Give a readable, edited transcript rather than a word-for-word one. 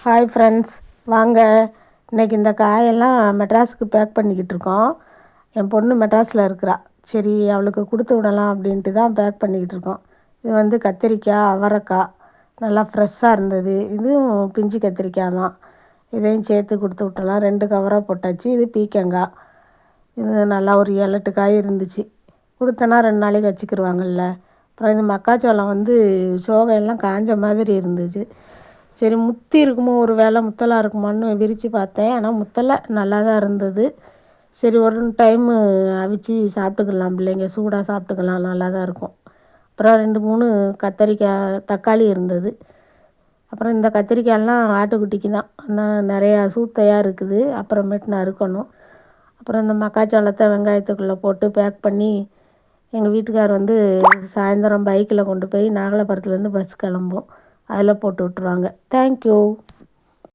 Hi friends, வாங்க இன்றைக்கி இந்த காயெல்லாம் மெட்ராஸுக்கு பேக் பண்ணிக்கிட்டு இருக்கோம். என் பொண்ணு மெட்ராஸில் இருக்கிறா. சரி அவளுக்கு கொடுத்து விடலாம் அப்படின்ட்டு தான் பேக் பண்ணிக்கிட்டு இருக்கோம். இது கத்திரிக்காய், அவரைக்காய் நல்லா ஃப்ரெஷ்ஷாக இருந்தது. இதுவும் பிஞ்சு கத்திரிக்காய் தான். இதையும் சேர்த்து கொடுத்து விட்டலாம். 2 கவராக போட்டாச்சு. இது பீக்கங்காய். இது நல்லா ஒரு 7-8 காய் இருந்துச்சு. கொடுத்தனா 2 நாளைக்கு வச்சுக்கிடுவாங்கல்ல. அப்புறம் இது மக்காச்சோளம் சோகையெல்லாம் காஞ்ச மாதிரி இருந்துச்சு. சரி முத்தி இருக்குமோ, ஒரு வேளை முத்தலாக இருக்குமான்னு விரித்து பார்த்தேன். ஆனால் முத்தலை நல்லா தான் இருந்தது. சரி ஒரு டைமு அவிச்சு சாப்பிட்டுக்கலாம், பிள்ளைங்க சூடாக சாப்பிட்டுக்கலாம், நல்லா தான் இருக்கும். அப்புறம் 2-3 கத்திரிக்காய், தக்காளி இருந்தது. அப்புறம் இந்த கத்திரிக்காயெல்லாம் ஆட்டுக்குட்டிக்கு தான். ஆனால் நிறையா சூத்தையாக இருக்குது. அப்புறமேட்டு நறுக்கணும். அப்புறம் இந்த மக்காச்சோளத்தை வெங்காயத்துக்குள்ளே போட்டு பேக் பண்ணி எங்கள் வீட்டுக்கார் சாயந்தரம் பைக்கில் கொண்டு போய் நாகலாபுரத்துலேருந்து பஸ் கிளம்பும், அதில் போட்டு விட்ருவாங்க. தேங்க்யூ.